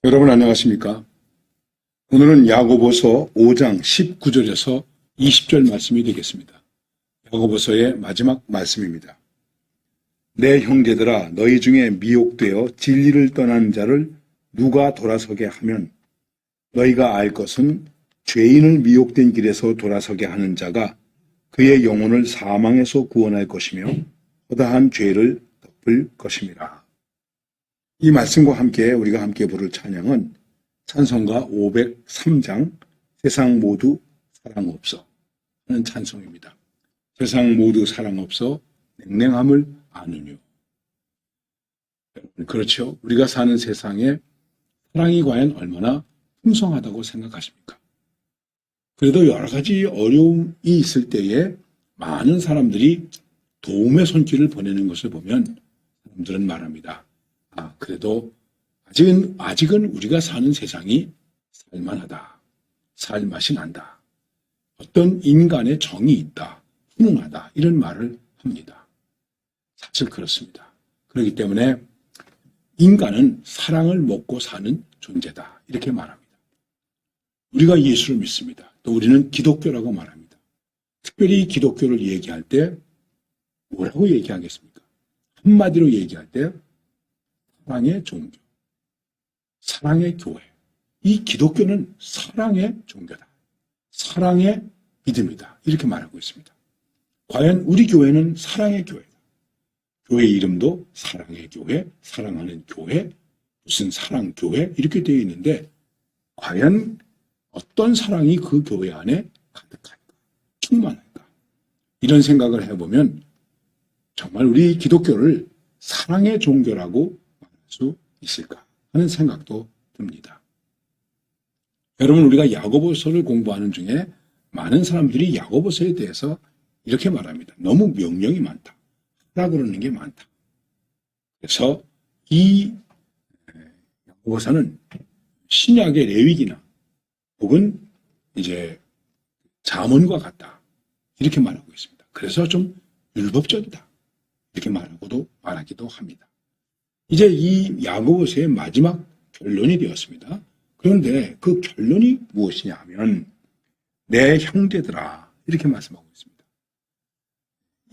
여러분 안녕하십니까? 오늘은 야고보서 5장 19절에서 20절 말씀이 되겠습니다. 야고보서의 마지막 말씀입니다. 내 형제들아 너희 중에 미혹되어 진리를 떠난 자를 누가 돌아서게 하면 너희가 알 것은 죄인을 미혹된 길에서 돌아서게 하는 자가 그의 영혼을 사망에서 구원할 것이며 허다한 죄를 덮을 것임이라. 이 말씀과 함께 우리가 함께 부를 찬양은 찬송가 503장 세상 모두 사랑 없어 하는 찬송입니다. 세상 모두 사랑 없어 냉랭함을 아느뇨. 그렇죠. 우리가 사는 세상에 사랑이 과연 얼마나 풍성하다고 생각하십니까? 그래도 여러 가지 어려움이 있을 때에 많은 사람들이 도움의 손길을 보내는 것을 보면 사람들은 말합니다. 그래도 아직은 우리가 사는 세상이 살만하다. 살 맛이 난다. 어떤 인간의 정이 있다. 훈훈하다. 이런 말을 합니다. 사실 그렇습니다. 그렇기 때문에 인간은 사랑을 먹고 사는 존재다. 이렇게 말합니다. 우리가 예수를 믿습니다. 또 우리는 기독교라고 말합니다. 특별히 기독교를 얘기할 때 뭐라고 얘기하겠습니까? 한마디로 얘기할 때 사랑의 종교, 사랑의 교회. 이 기독교는 사랑의 종교다. 사랑의 믿음이다. 이렇게 말하고 있습니다. 과연 우리 교회는 사랑의 교회다. 교회 이름도 사랑의 교회, 사랑하는 교회, 무슨 사랑교회 이렇게 되어 있는데 과연 어떤 사랑이 그 교회 안에 가득할까? 충만할까? 이런 생각을 해보면 정말 우리 기독교를 사랑의 종교라고 수 있을까 하는 생각도 듭니다. 여러분, 우리가 야고보서를 공부하는 중에 많은 사람들이 야고보서에 대해서 이렇게 말합니다. 너무 명령이 많다. 하라 그러는 게 많다. 그래서 이 야고보서는 신약의 레위기나 혹은 이제 잠언과 같다. 이렇게 말하고 있습니다. 그래서 좀 율법적이다. 이렇게 말하기도 합니다. 이제 이 야고보서의 마지막 결론이 되었습니다. 그런데 그 결론이 무엇이냐 하면 내 형제들아 이렇게 말씀하고 있습니다.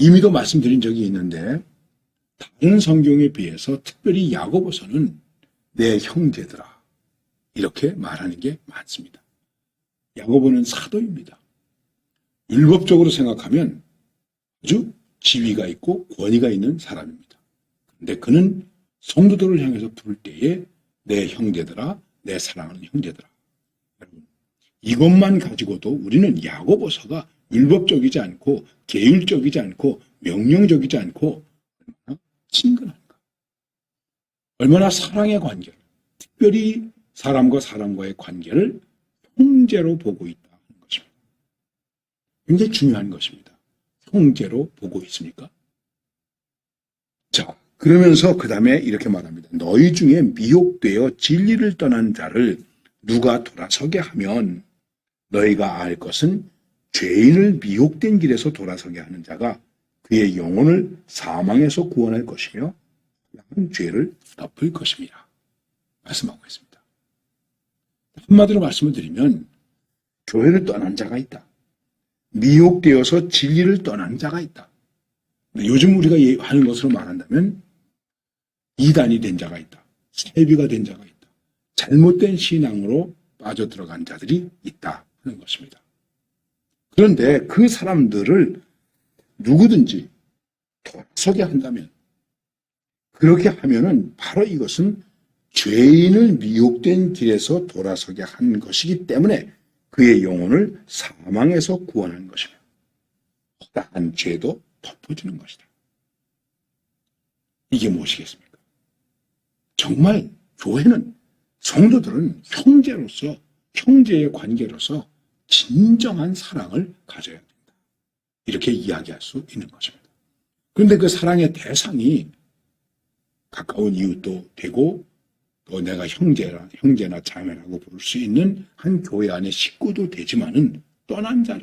이미도 말씀드린 적이 있는데 다른 성경에 비해서 특별히 야고보서는 내 형제들아 이렇게 말하는 게 많습니다. 야고보는 사도입니다. 율법적으로 생각하면 아주 지위가 있고 권위가 있는 사람입니다. 그런데 그는 성도들을 향해서 부를 때에 내 형제들아, 내 사랑하는 형제들아. 여러분, 이것만 가지고도 우리는 야고보서가 율법적이지 않고 계율적이지 않고 명령적이지 않고 얼마나 친근한가. 얼마나 사랑의 관계를, 특별히 사람과 사람과의 관계를 형제로 보고 있다 하는 것입니다. 굉장히 중요한 것입니다. 형제로 보고 있습니까? 자, 그러면서 그 다음에 이렇게 말합니다. 너희 중에 미혹되어 진리를 떠난 자를 누가 돌아서게 하면 너희가 알 것은 죄인을 미혹된 길에서 돌아서게 하는 자가 그의 영혼을 사망에서 구원할 것이며 한 죄를 덮을 것입니다. 말씀하고 있습니다. 한마디로 말씀을 드리면 교회를 떠난 자가 있다. 미혹되어서 진리를 떠난 자가 있다. 요즘 우리가 하는 것으로 말한다면 이단이 된 자가 있다. 세비가 된 자가 있다. 잘못된 신앙으로 빠져들어간 자들이 있다 하는 것입니다. 그런데 그 사람들을 누구든지 돌아서게 한다면 그렇게 하면은 바로 이것은 죄인을 미혹된 길에서 돌아서게 한 것이기 때문에 그의 영혼을 사망에서 구원하는 것이며 허다한 죄도 덮어주는 것이다. 이게 무엇이겠습니까? 정말 교회는 성도들은 형제로서 형제의 관계로서 진정한 사랑을 가져야 된다. 이렇게 이야기할 수 있는 것입니다. 그런데 그 사랑의 대상이 가까운 이웃도 되고 또 내가 형제나 자매라고 부를 수 있는 한 교회 안의 식구도 되지만은 떠난 자.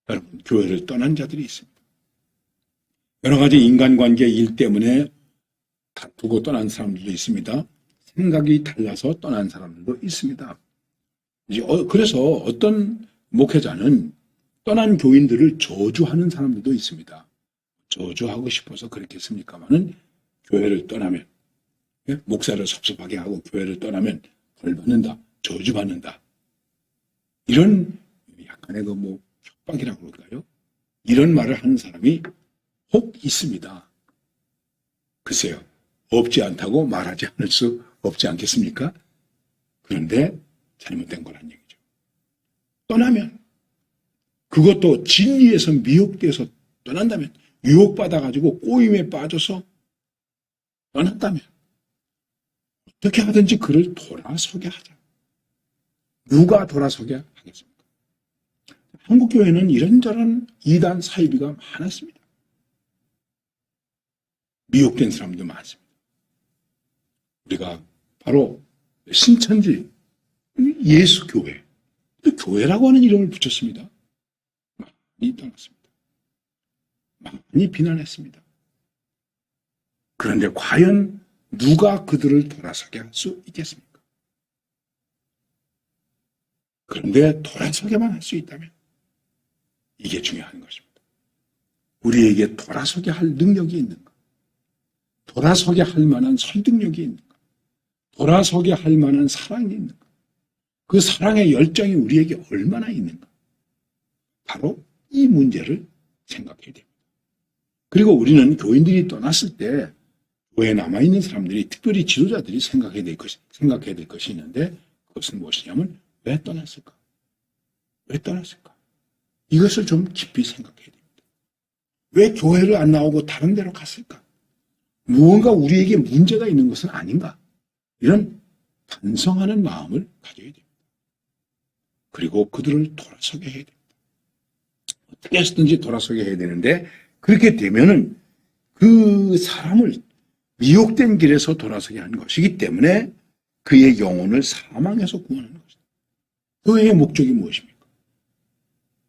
여러분, 교회를 떠난 자들이 있습니다. 여러 가지 인간관계 일 때문에 다투고 떠난 사람들도 있습니다. 생각이 달라서 떠난 사람들도 있습니다. 그래서 어떤 목회자는 떠난 교인들을 저주하는 사람들도 있습니다. 저주하고 싶어서 그렇겠습니까마는 교회를 떠나면, 목사를 섭섭하게 하고 교회를 떠나면 벌 받는다, 저주받는다. 이런 약간의 협박이라고 그럴까요? 이런 말을 하는 사람이 혹 있습니다. 글쎄요, 없지 않다고 말하지 않을 수 없지 않겠습니까? 그런데 잘못된 거란 얘기죠. 떠나면, 그것도 진리에서 미혹돼서 떠난다면, 유혹받아가지고 꼬임에 빠져서 떠났다면, 어떻게 하든지 그를 돌아서게 하자. 누가 돌아서게 하겠습니까? 한국교회는 이런저런 이단 사이비가 많았습니다. 미혹된 사람도 많습니다. 우리가 바로 신천지 예수교회, 교회라고 하는 이름을 붙였습니다. 많이 떠났습니다. 많이 비난했습니다. 그런데 과연 누가 그들을 돌아서게 할 수 있겠습니까? 그런데 돌아서게만 할 수 있다면 이게 중요한 것입니다. 우리에게 돌아서게 할 능력이 있는가? 돌아서게 할 만한 설득력이 있는가? 돌아서게 할 만한 사랑이 있는가? 그 사랑의 열정이 우리에게 얼마나 있는가? 바로 이 문제를 생각해야 됩니다. 그리고 우리는 교인들이 떠났을 때 교회에 남아있는 사람들이, 특별히 지도자들이 생각해야 될 것이 있는데, 그것은 무엇이냐면 왜 떠났을까? 왜 떠났을까? 이것을 좀 깊이 생각해야 됩니다. 왜 교회를 안 나오고 다른 데로 갔을까? 무언가 우리에게 문제가 있는 것은 아닌가? 이런 반성하는 마음을 가져야 됩니다. 그리고 그들을 돌아서게 해야 됩니다. 어떻게 해서든지 돌아서게 해야 되는데, 그렇게 되면은 그 사람을 미혹된 길에서 돌아서게 하는 것이기 때문에 그의 영혼을 사망에서 구원하는 것이다. 교회의 목적이 무엇입니까?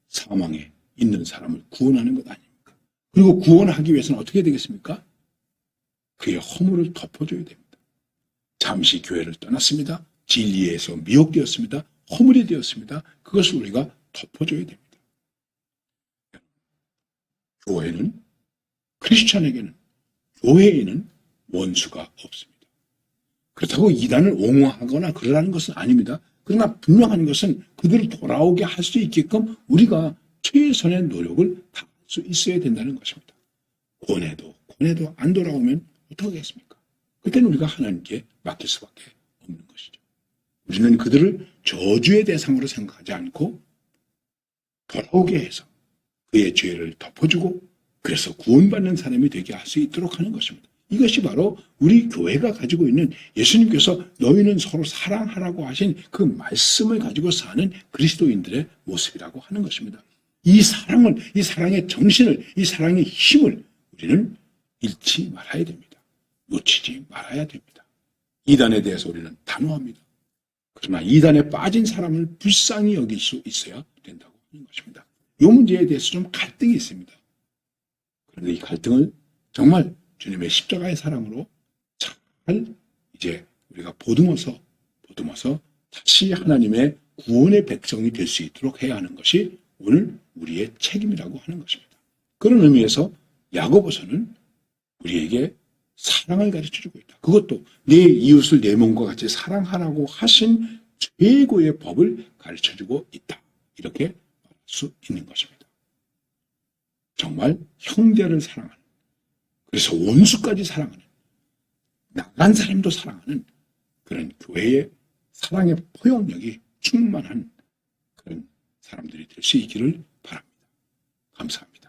사망에 있는 사람을 구원하는 것 아닙니까? 그리고 구원하기 위해서는 어떻게 되겠습니까? 그의 허물을 덮어줘야 됩니다. 잠시 교회를 떠났습니다. 진리에서 미혹되었습니다. 허물이 되었습니다. 그것을 우리가 덮어줘야 됩니다. 교회는, 크리스찬에게는, 교회에는 원수가 없습니다. 그렇다고 이단을 옹호하거나 그러라는 것은 아닙니다. 그러나 분명한 것은 그들을 돌아오게 할 수 있게끔 우리가 최선의 노력을 다할 수 있어야 된다는 것입니다. 권해도 안 돌아오면 어떻게 하겠습니까? 그때는 우리가 하나님께 맡길 수밖에 없는 것이죠. 우리는 그들을 저주의 대상으로 생각하지 않고 돌아오게 해서 그의 죄를 덮어주고 그래서 구원받는 사람이 되게 할 수 있도록 하는 것입니다. 이것이 바로 우리 교회가 가지고 있는, 예수님께서 너희는 서로 사랑하라고 하신 그 말씀을 가지고 사는 그리스도인들의 모습이라고 하는 것입니다. 이 사랑을, 이 사랑의 정신을, 이 사랑의 힘을 우리는 잃지 말아야 됩니다. 놓치지 말아야 됩니다. 이단에 대해서 우리는 단호합니다. 그러나 이단에 빠진 사람을 불쌍히 여길 수 있어야 된다고 하는 것입니다. 이 문제에 대해서 좀 갈등이 있습니다. 그런데 이 갈등을 정말 주님의 십자가의 사랑으로 잘 이제 우리가 보듬어서 다시 하나님의 구원의 백성이 될 수 있도록 해야 하는 것이 오늘 우리의 책임이라고 하는 것입니다. 그런 의미에서 야고보서는 우리에게 사랑을 가르쳐주고 있다. 그것도 내 이웃을 내 몸과 같이 사랑하라고 하신 최고의 법을 가르쳐주고 있다. 이렇게 말할 수 있는 것입니다. 정말 형제를 사랑하는, 그래서 원수까지 사랑하는, 나간 사람도 사랑하는 그런 교회의 사랑의 포용력이 충만한 그런 사람들이 될 수 있기를 바랍니다. 감사합니다.